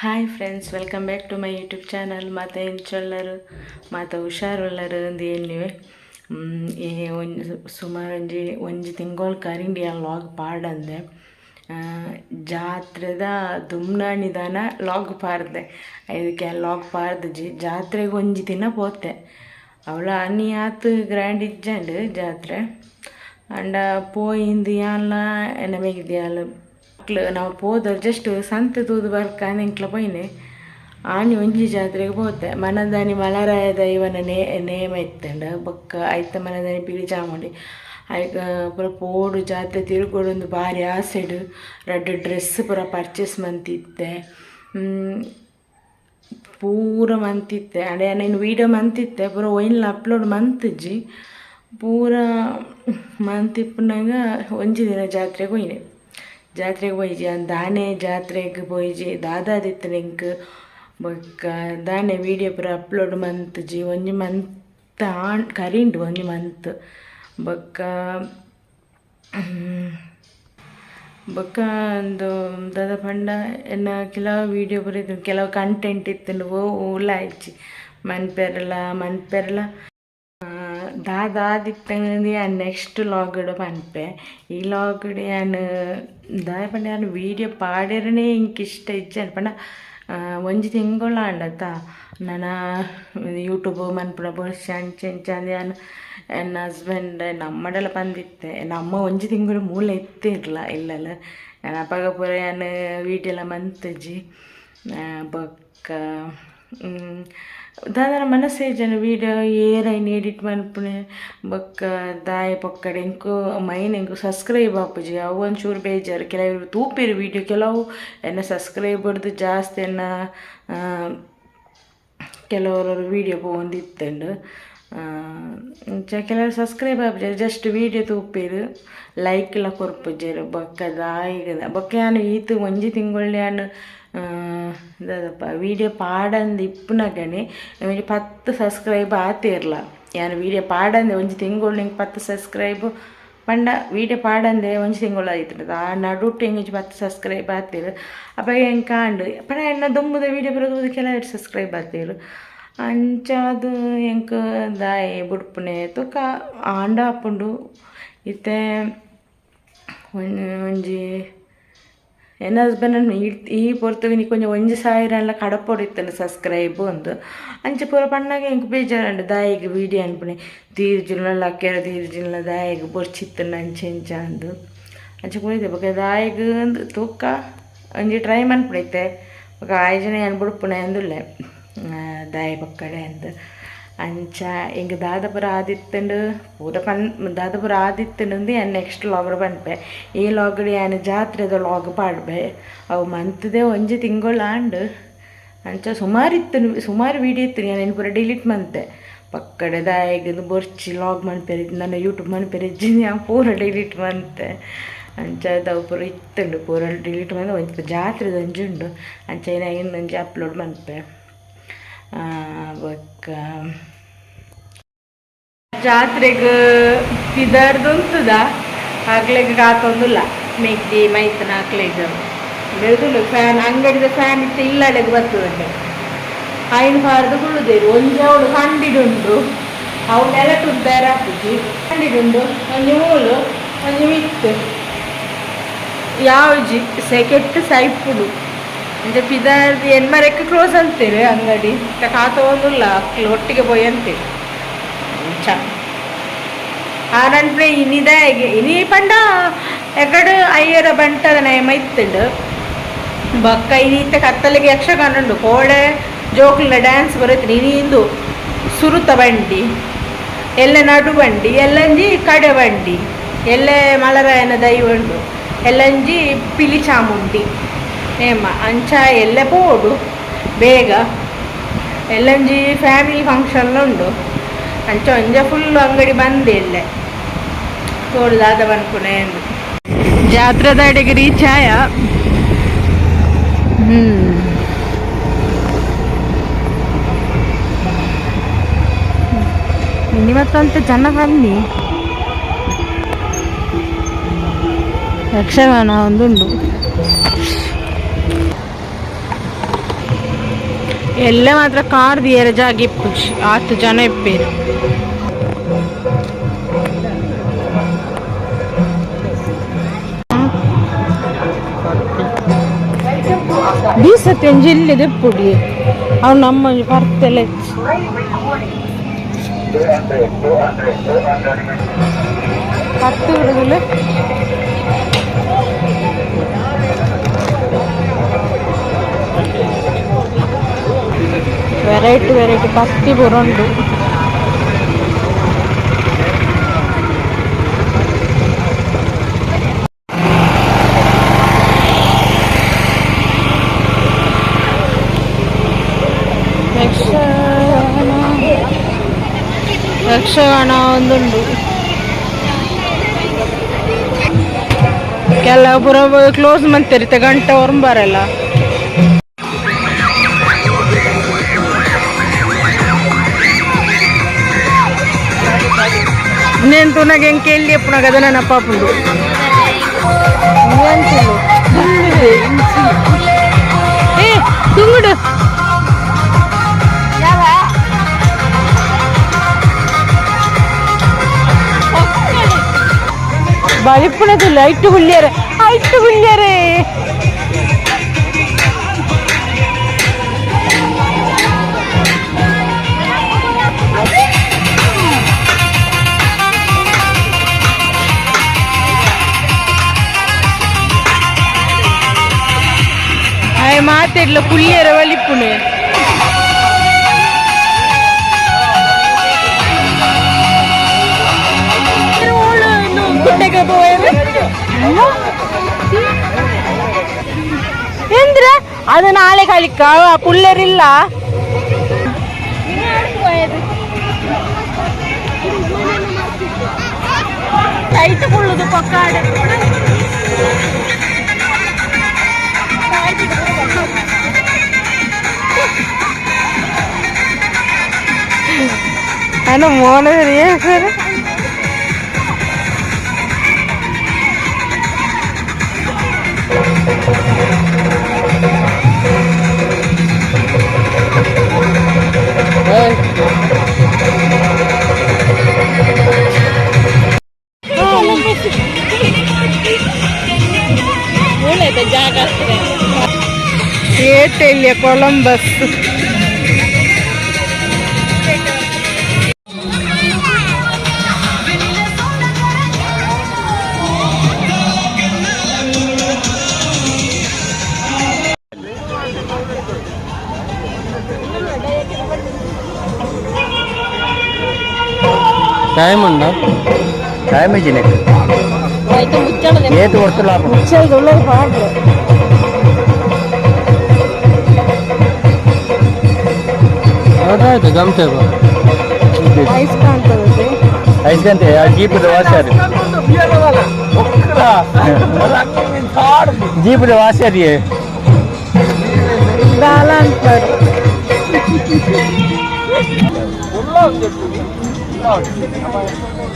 Hi friends, welcome back to my YouTube channel. ಮತ್ತು ಎಂಚೊಲ್ಲರು ಮತ್ತು ಹುಷಾರುಳ್ಳರು ಅಂದು ಏನಿವೆ ಸುಮಾರು ಒಂಜಿ ತಿಂಗಳು ಕರಿಂಡಿ ಲಾಗ್ ಪಾಡಂದೆ ಜಾತ್ರೆದ ದುಮ್ನಾಣಿದಾನ ಲಾಗ್ ಪಾರ್ದೆ ಇದಕ್ಕೆ ಲಾಗ್ ಪಾರ್ದಜಿ ಜಾತ್ರೆಗೆ ಒಂಜಿ ದಿನ ಪೋತೆ ಅವಳ ಅನ್ನಿ ಆತು ಗ್ರ್ಯಾಂಡ್ ಇಜ್ಜಂಡು ಜಾತ್ರೆ ಅಂಡ ಪೋಯಿಂದು ಯಾನ್ಲ ನಮಗಿದ್ಯಾಲು ನಾವು ಹೋದ್ರೆ ಜಸ್ಟ್ ಸಂತೆ ತೂದು ಬರ್ಕಂದು ಇಂಕ್ಲ ಪೋಯಿನೆ ಆನಿ ಒಂಜಿ ಜಾತ್ರೆಗೆ ಪೋತೆ ಮನದಾನಿ ಮಲರಾಯದ ಇವನ ನೇಮ ಇತ್ತಂಡ ಬೊಕ್ಕ ಐತ ಮನದಾನಿ ಪಿಲಿ ಚಾಮುಂಡಿ ಆಯ್ಕ ಪೂರ ಪೋಡು ಜಾತ್ರೆ ತಿರುಗೋಡೊಂದು ಭಾರಿ ಆಸೆಡು ರಡ್ಡು ಡ್ರೆಸ್ ಪೂರ ಪರ್ಚೇಸ್ ಮಂತಿತ್ತೆ ಪೂರ ಮಂತಿತ್ತೆ ಅಡೆ ನಾನು ವೀಡಿಯೋ ಮಂತಿತ್ತೆ ಪೂರ ಒಯ್ನ್ಲ ಅಪ್ಲೋಡ್ ಮಂತಜ್ಜಿ ಪೂರ ಮಂತಿಪ್ಪನಾಗ ಒಂಜಿ ದಿನ ಜಾತ್ರೆಗೆ ಹೋಯ್ನೆ ಜಾತ್ರೆಗೆ ಹೋಯ್ಜಿ ದಾನೆ ಜಾತ್ರೆಗೆ ಹೋಯ್ಜಿ ದಾದಾದಿತ್ತು ಎಂಕ್ ಬೊಕ್ಕ ದಾನೆ ವೀಡಿಯೋ ಪೂರ ಅಪ್ಲೋಡ್ ಮಂತುಜಿ ಒಂಜಿ ಮಂತ್ ಕರಿಂಡು ಒಂಜಿ ಮಂತ್ ಬೊಕ್ಕ ಒಂದು ದಾದ ಪಂಡ ಎನ್ನ ಕೆಲವು ವೀಡಿಯೋ ಪೂರ ಇತ್ತು ಕೆಲವು ಕಂಟೆಂಟ್ ಇತ್ತು ಓಲ ಆಯ್ಚಿ ಮನ್ಪೆರಲ ದಾದಿತ್ತಂದು ಯಾನ್ ನೆಕ್ಸ್ಟ್ ಲಾಗಡ್ ಪನ್ಪೆ ಈ ಲಾಗಡ್ ಯಾನ್ ದಾಯ ಪಂಡ ಯಾನ್ ವೀಡಿಯೋ ಪಾಡ್ಯರನೇ ಇಂಕ್ ಇಷ್ಟ ಇಜ್ಜ ಪಂಡ ಒಂಜಿ ತಿಂಗಳ ಅಂಡತ್ತ ನನ್ನ ಯೂಟ್ಯೂಬ್ ಮನ್ಪುನ ಬೋರ್ಸಿ ಅಂಚೆಂಚಂದು ಯಾನ್ ನನ್ನ ಹಸ್ಬೆಂಡ್ ನಮ್ಮಡೆಲ್ಲ ಬಂದಿತ್ತೆ ನಮ್ಮ ಒಂಜಿ ತಿಂಗಳು ಮೂಲ ಇತ್ತಿರಲ್ಲ ಇಲ್ಲಲ್ಲ ನಾನು ಅಪ್ಪಾಗ ಪೂರ ಯಾನ್ ವೀಡಿಯೋ ಎಲ್ಲ ಮಂತಜ್ಜಿ ಬೊಕ್ಕ ದಾದನ ಮನಸ್ಸೇ ಜನ ವೀಡಿಯೋ ಏರೈನ್ ಎಡಿಟ್ ಮನ್ಪುನೆ ಬೊಕ್ಕ ದಾಯ ಪೊಕ್ಕಡೆ ಎಂಕು ಮೈನ್ ಎಂಕು ಸಬ್ಸ್ಕ್ರೈಬ್ ಆಪುಜಿ ಅವು ಒಂಚೂರು ಬೇಜಾರು ಕೆಲವರು ತೂಪಿರು ವೀಡಿಯೋ ಕೆಲವು ಎನ್ನ ಸಬ್ಸ್ಕ್ರೈಬರ್ದು ಜಾಸ್ತಿ ಎನ್ನ ಕೆಲವರು ವೀಡಿಯೋ ಪೋಂದಿತ್ತಂಡು ಕೆಲವರು ಸಬ್ಸ್ಕ್ರೈಬ್ ಆಪುಜರು ಜಸ್ಟ್ ವೀಡಿಯೋ ತೂಪಿರು ಲೈಕ್ ಎಲ್ಲ ಕೊರ್ಪುಜರು ಬೊಕ್ಕ ದಾಯಿಗದ ಬೊಕ್ಕ ಯಾನು ಈತು ಒಂಜಿ ತಿಂಗಳು ಯಾನು ದಾದಪ್ಪ ವೀಡಿಯೋ ಪಾಡಂದು ಇಪ್ಪುನಗನೆ ನಮಗೆ 10 ಸಬ್ಸ್ಕ್ರೈಬ್ ಆತಿರ್ಲ ಯಾನು ವೀಡಿಯೋ ಪಾಡಂದೆ ಒಂಜಿ ತಿಂಗಳು ನಿಂಗೆ 10 ಸಬ್ಸ್ಕ್ರೈಬ್ ಪಂಡ ವೀಡಿಯೋ ಪಾಡಂದೆ ಒಂಜಿ ತಿಂಗಳು ಆಯ್ತು ಆ ನಡುಟು ಹೆಂಗೆ 10 ಸಬ್ಸ್ಕ್ರೈಬ್ ಆತಿರು ಅಪ್ಪ ಹೆಂಗೆ ಕಾಂಡು ಪಂಡ ಎನ್ನ ದೊಂಬುದ ವೀಡಿಯೋ ಬರೋದು ಕೆಲವರು ಸಬ್ಸ್ಕ್ರೈಬ್ ಆತಿರು ಅಂಚಾದು ಎಂಕ್ ದಾಯಿ ಬುಡ್ಪುನೆ ತುಕ ಆಂಡ ಆಪುಂಡು ಇತ್ತೆ ಒಂಜಿ ಎನ್ನ ಹಸ್ಬೆಂಡ್ ಈ ಪೊರ್ತುಗೆ ನೀ ಕೊಂಚ 1,000 ಎಲ್ಲ ಕಡಪೊಡಿತ್ತಂಡು ಸಬ್ಸ್ಕ್ರೈಬ್ ಒಂದು ಅಂಚೆ ಪೂರ ಪಣ್ಣಾಗ ಎಂಕ್ ಬೇಜಾರಂಡು ದಾಯಿಗೆ ವೀಡಿಯೋ ಅನ್ಪುಣೆ ತೀರ್ಜಿಲ್ಲ ಅಕ್ಕೆರ ತೀರ್ಜಿಲ್ಲ ದಾಯಿಗೆ ಬೊರ್ಚಿತ್ತಂಡು ಅಂಚೆ ಇಂಚ ಅಂದು ಅಂಚೆ ಕುಣಿತೆ ಬೊಕ್ಕ ದಾಯಿಗೆ ಅಂದು ತೂಕ ಒಂಜಿ ಟ್ರೈ ಮನ್ಪುಣೈತೆ ಬೊಕ್ಕ ಆಯ್ಜನೆ ಅನ್ಬಿಡ್ಪುಣೆ ಅಂದುಲ್ಲೆ ದಾಯಿ ಪಕ್ಕಡೆ ಅಂದು ಅಂಚ ಎಂಗೆ ದಾದಪುರ ಆದಿತ್ತಂಡು ಪೂರ ದಾದಪುರ ಆದಿತ್ತಂಡು ಯಾನ್ ನೆಕ್ಸ್ಟ್ ಲಾಗಡ್ ಪನ್ಪೆ ಈ ಲಾಗಡ್ ಯಾನ್ ಜಾತ್ರೆದ ಲಾಗ್ ಪಾಡ್ಬೆ ಅವು ಮಂತ್ದೇ ಒಂಜಿ ತಿಂಗಳು ಆಂಡ್ ಅಂಚ ಸುಮಾರು ವೀಡಿಯೋ ಇತ್ತು ನಾನು ಪೂರ ಡಿಲೀಟ್ ಮಂತೆ ಪಕ್ಕಡೆ ದಾಯಿಗದು ಬೊರ್ಚಿ ಲಾಗ್ ಮನ್ಪೆರೆ ನನ್ನ ಯೂಟ್ಯೂಬ್ ಮನ್ಪೆರೆ ನಾನು ಪೂರ ಡಿಲೀಟ್ ಮಂತೆ ಅಂಚ ಅವು ಪೂರ ಇತ್ತುಂಡು ಪೂರ ಡಿಲೀಟ್ ಮಂದೆ ಒಂಚ ಜಾತ್ರೆದ ಒಂಜಿ ಉಂಡು ಅಂಚ ಇನ್ನೊಂಜಿ ಅಪ್ಲೋಡ್ ಮನ್ಪೆ ಬೊಕ್ಕ ಜಾತ್ರೆಗೆ ಪಿದರ್ದುಂತದ ಆಗ್ಲೆಗ್ ಕಾತೊಂದುಲ್ಲ ಮೆಗ್ದಿ ಮೈತನ ಹಾಕ್ಲೆಗ್ ಬೆಳೆದುಲ್ಲ ಫ್ಯಾನ್ ಅಂಗಡಿದ ಫ್ಯಾನ್ ಇತ್ತು ಇಲ್ಲಡೆಗೆ ಬರ್ತದೆ ಐನು ಪಾರ್ದು ಕುಳ್ಳುದೇರು ಒಂಜಿ ಅವಳು ಕಂಡಿಡುಂಡು ಅವು ನೆಲಟುದ್ದಾರ ಹಾಕುಜಿ ಕಂಡಿಡುಂಡು ಒಂಜಿ ಮೂಲು ಒಂಜಿ ಮಿತ್ತು ಯಾವ್ಜಿ ಸೆಕೆಟ್ ಸೈಪುಡು ಅಂದರೆ ಪಿದಾರ್ದು ಎನ್ಮರೆಕ್ಕೆ ಕ್ಲೋಸ್ ಅಂತೀರಿ ಅಂಗಡಿ ಕಾತೊಂದುಲ್ಲ ಒಟ್ಟಿಗೆ ಪೋಯಿ ಅಂತೀರಿ ಚ ಆನಂತರ ಇನಿದಾಗೆ ಇನಿ ಪಂಡ ಎಗಡು ಅಯ್ಯರ ಬಂಟದ ನಯಮ ಇತ್ತುಂಡು ಬೊಕ್ಕ ಇನಿತ್ತ ಕತ್ತಲಿಗೆ ಯಕ್ಷಗಾನ ಕೋಡೆ ಜೋಕ್ಲ ಡ್ಯಾನ್ಸ್ ಬರುತ್ತೆ ಇನಿಂದು ಸುರುತ ಬಂಡಿ ಎಲ್ಲ ನಡು ಬಂಡಿ ಎಲ್ಲಂಜಿ ಕಡೆ ಬಂಡಿ ಎಲ್ಲೇ ಮಲರಾಯನ ದೈವಂಡು ಎಲ್ಲಂಜಿ ಪಿಲಿ ಚಾಮುಂಡಿ ಏಮ ಅಂಚ ಎಲ್ಲೆ ಪೋಡು ಬೇಗ ಎಲ್ಲಂಜಿ ಫ್ಯಾಮಿಲಿ ಫಂಕ್ಷನ್ ಉಂಡು ಅಂಚ ಒಂಜ ಫುಲ್ಲು ಅಂಗಡಿ ಬಂದೆ ಎಲ್ಲೆ ತೋಡ್ದಾದ ಬನ್ಪುನೆ ಜಾತ್ರೆದ ಅಡೆಗೆ ರೀಚ್ ಆಯ ಇವತ್ತಂತ ಜನ ಕಮ್ಮಿ ಯಕ್ಷಗಾನ ಒಂದುಂಡು ಎಲ್ಲ ಮಾತ್ರ ಕಾರ್ ದಿಯರ ಜಾಗ ಇಪ್ಪು 10 ಜನ ಇಪ್ಪೇರು. ಬೀಸತ್ತೆ ಜಿಲ್ಲೆ ದೆಪ್ಪುಡಿ ಅವು ನಮ್ಮ ಬರ್ತಲ್ಲ 10 ಹುಡುಗಲು ವೆರೈಟಿ ಪತ್ತಿ ಬುರುಂಡು. ಯಕ್ಷಗಾನ ಒಂದುಂಡು. ಕೆಲವು ಕ್ಲೋಸ್ ಮಾಡ್ತಿರುತ್ತೆ ಗಂಟೆ ಹೊರಂಬಾರಲ್ಲ. నేను తునగ ఇంకెళ్ళి ఎప్పుడు కదా నన్ను అప్పుడు తుంగుడు బలిప్పుడదు లైట్ గుళ్ళారే ಮಾತಾಡ್ಲ ಕುಳ್ಳಿಯರ ಒಲಿಪ್ಪುನೆ ಎಂದ್ರ ಅದು ನಾಳೆ ಕಲಿಕ ಪುಳ್ಳರಿಲ್ಲ ಕೈಟ್ ಕುಳ್ಳುದು ಪಕ್ಕಾಡ ಅಣ್ಣ ಮೋನ ಸರ್ ಜಾಗ ಏಟೆಲ್ಲಿಯ ಕೊಲಂಬಸ್ టైం ఉందా టైం ఇచ్చిన ఏటు కొడుతున్నా పాటలు ಗಮತೆ ಐಸ್ ಗಂಟೆ ಜೀಪ್ ವಾಸರಿ ಜೀಪ್ ವಾಸರಿ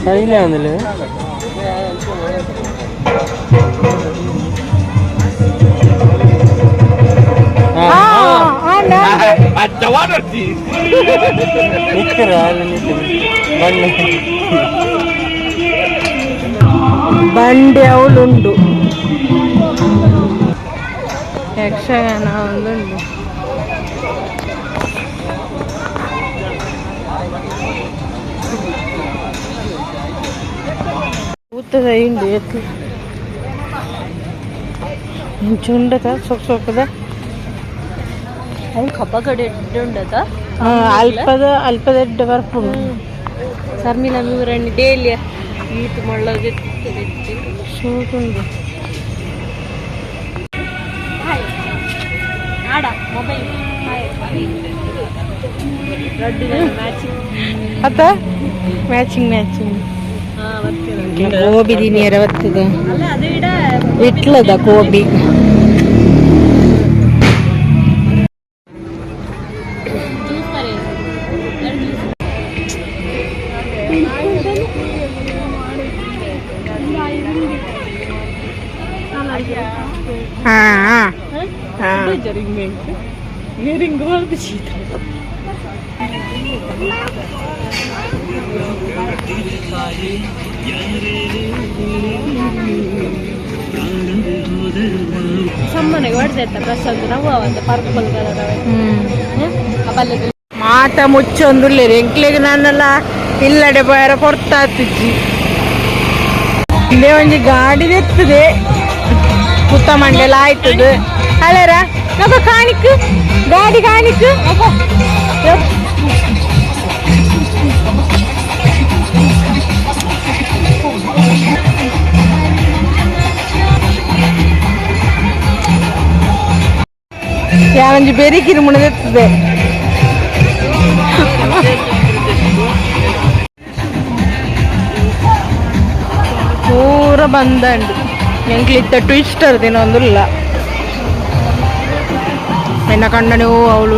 ಸರಿಲೇ ಅಂದಿಲ್ಲ ಬಂಡಿ ಅವಳುಂಡು ಯಕ್ಷಗಾನ ಒಂದುಂಡು ಊತದ ಹಿಂಡು ಎತ್ತು ಚುಂಡದ ಸೊಕ್ಕದ ಕಬ್ಬ ಕಡೆ ಉಂಡದ ಅಲ್ಪದ ಎಡ್ಡ ಬರ್ಪುಂಡು ಸರ್ಮಿಲ ನೂರಣ್ಣಿ ಡೇಲಿ ಈಟ್ ಮಳ್ಳಗೆ ಶೂಟುಂಡು ಆಡ ಮೊಬೈಲ್ ಅತ್ತ ಮ್ಯಾಚಿಂಗ್ ಗೋಬಿ ದಿನಿಯರ ಬರ್ತದ ಇಟ್ಲದ ಗೋಬಿ ಇಯರಿಂಗ್ ಹೊರದು ಶೀತ ಸಮ್ಮನೆಗೆ ಹೊಡೆದೈತ ಪ್ರಸಾದ್ ನಾವು ಅವಂತ ಪರ್ಪಲ್ ಕಲರ್ ಅವಲ್ಲ ಮಾತ ಮುಚ್ಚೊಂದುಲ್ಲೆ ಎಂಕ್ಲೆಗ್ ನಾನೆಲ್ಲ ಇಲ್ಲಡೆ ಬೇರೆ ಕೊಡ್ತಾತಿಜ್ಜಿ ಇಲ್ಲೇ ಒಂಜಿ ಗಾಡಿ ಎತ್ತದೆ ಪುತ್ತ ಮಂಡೆಲ ಆಯ್ತದ ಅಲ್ಲರ ನಗ ಕಾಣಿಕ್ ಗಾಡಿ ಕಾಣಿಕ್ ಯಾವಂಜಿ ಬೆರಿಕಿರು ಮುಣದೆತ್ತದೆ ಪೂರ ಬಂದಂಡು ಎಂಕ್ಲಿತ್ತ ಟ್ವಿಸ್ಟರ್ ದಿನೊಂದುಲ್ಲ ಎನ್ನ ಕಂಡನೆ ಅವಳು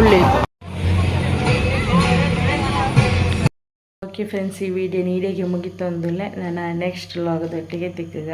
ಓಕೆ ಫ್ರೆಂಡ್ಸ್ ಈ ವಿಡಿಯೋ ನೀಡಿಗೆ ಮುಗಿತೊಂದುಲ್ಲ ನಾನು ನೆಕ್ಸ್ಟ್ ಲಾಗದೊಟ್ಟಿಗೆ ತಿಕ್ಕಗ